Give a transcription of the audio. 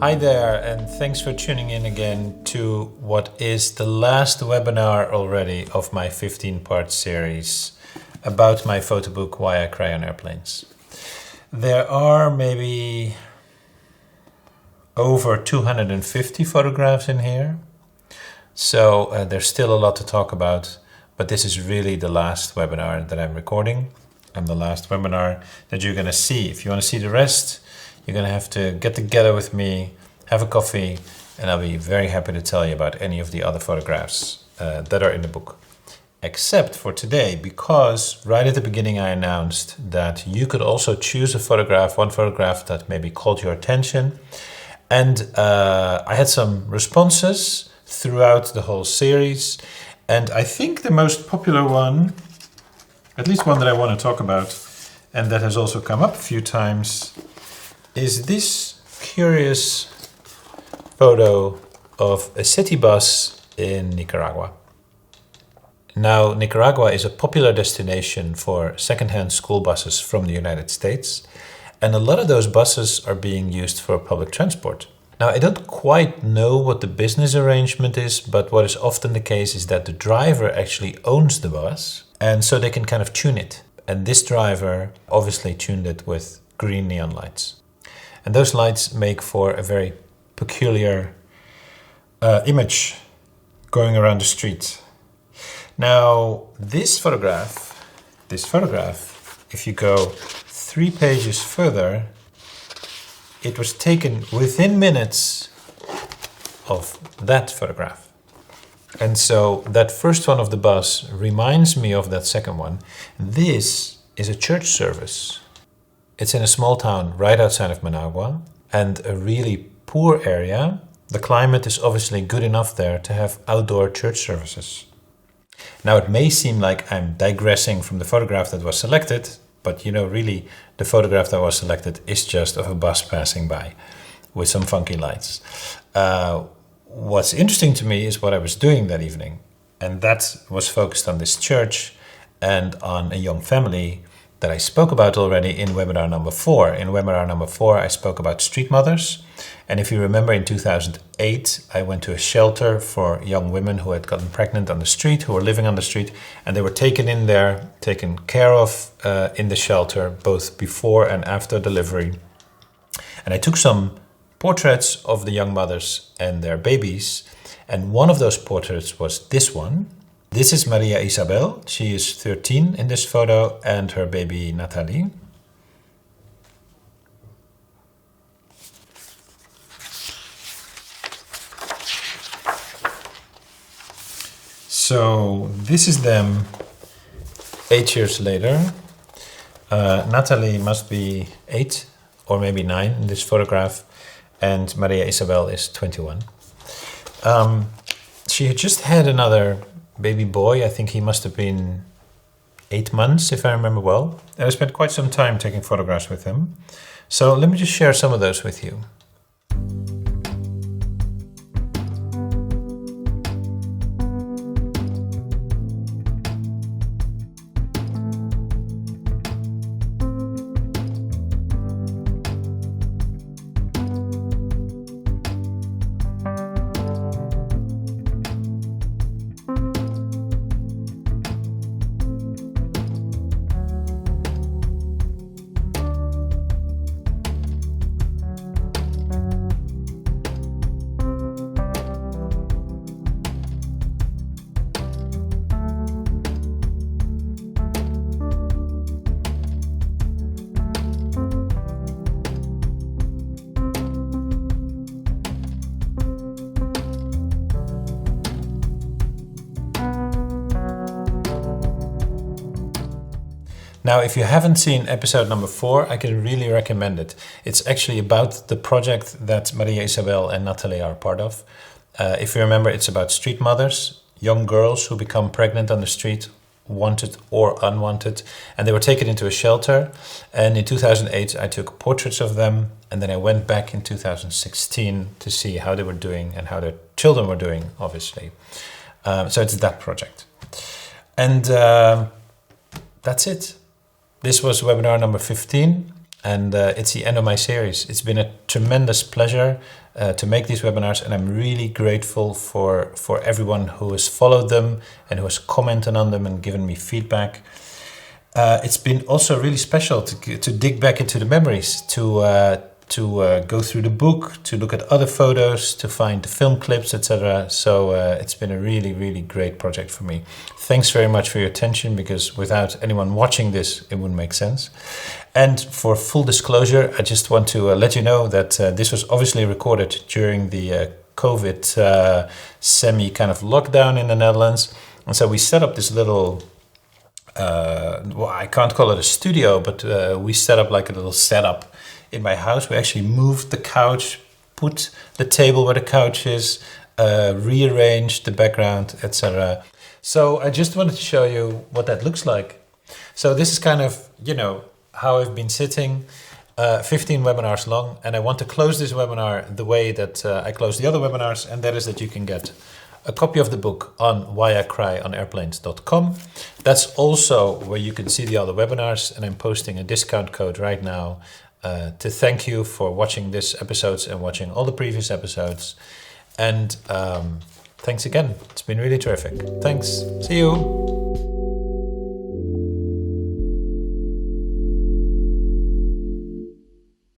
Hi there, and thanks for tuning in again to what is the last webinar already of my 15-part series about my photo book Why I Cry on Airplanes. There are maybe over 250 photographs in here, so there's still a lot to talk about, but this is really the last webinar that I'm recording and the last webinar that you're going to see. If you want to see the rest, you're going to have to get together with me, have a coffee, and I'll be very happy to tell you about any of the other photographs that are in the book. Except for today, because right at the beginning I announced that you could also choose a photograph, one photograph that maybe caught your attention. And I had some responses throughout the whole series. And I think the most popular one, at least one that I want to talk about, and that has also come up a few times, is this curious photo of a city bus in Nicaragua. Now, Nicaragua is a popular destination for secondhand school buses from the United States, and a lot of those buses are being used for public transport. Now, I don't quite know what the business arrangement is, but what is often the case is that the driver actually owns the bus, and so they can kind of tune it. And this driver obviously tuned it with green neon lights. And those lights make for a very peculiar image going around the street. Now, this photograph, if you go 3 pages further, it was taken within minutes of that photograph. And so that first one of the bus reminds me of that second one. This is a church service. It's in a small town right outside of Managua and a really poor area. The climate is obviously good enough there to have outdoor church services. Now, it may seem like I'm digressing from the photograph that was selected, but really the photograph that was selected is just of a bus passing by with some funky lights. What's interesting to me is what I was doing that evening, and that was focused on this church and on a young family that I spoke about already in webinar number 4. In webinar number 4, I spoke about street mothers. And if you remember, in 2008, I went to a shelter for young women who had gotten pregnant on the street, who were living on the street, and they were taken in there, taken care of in the shelter, both before and after delivery. And I took some portraits of the young mothers and their babies. And one of those portraits was this one. This is Maria Isabel. She is 13 in this photo, and her baby Natalie. So this is them 8 years later. Natalie must be 8 or maybe 9 in this photograph, and Maria Isabel is 21. She had just had another baby boy. I think he must have been 8 months, if I remember well. And I spent quite some time taking photographs with him. So let me just share some of those with you. Now, if you haven't seen episode number 4, I can really recommend it. It's actually about the project that Maria Isabel and Natalie are part of. If you remember, it's about street mothers, young girls who become pregnant on the street, wanted or unwanted, and they were taken into a shelter. And in 2008, I took portraits of them, and then I went back in 2016 to see how they were doing and how their children were doing, obviously. So it's that project. And that's it. This was webinar number 15, and it's the end of my series. It's been a tremendous pleasure to make these webinars, and I'm really grateful for everyone who has followed them and who has commented on them and given me feedback. It's been also really special to dig back into the memories, to go through the book, to look at other photos, to find the film clips, etc. So it's been a really, really great project for me. Thanks very much for your attention, because without anyone watching this, it wouldn't make sense. And for full disclosure, I just want to let you know that this was obviously recorded during the COVID semi kind of lockdown in the Netherlands. And so we set up this little, well, I can't call it a studio, but we set up like a little setup in my house. We actually moved the couch, put the table where the couch is, rearranged the background, etc. So I just wanted to show you what that looks like. So this is kind of, you know, how I've been sitting, 15 webinars long, and I want to close this webinar the way that I close the other webinars, and that is that you can get a copy of the book on whyiCryOnAirplanes.com. That's also where you can see the other webinars, and I'm posting a discount code right now to thank you for watching this episodes and watching all the previous episodes. And thanks again. It's been really terrific. Thanks. See you.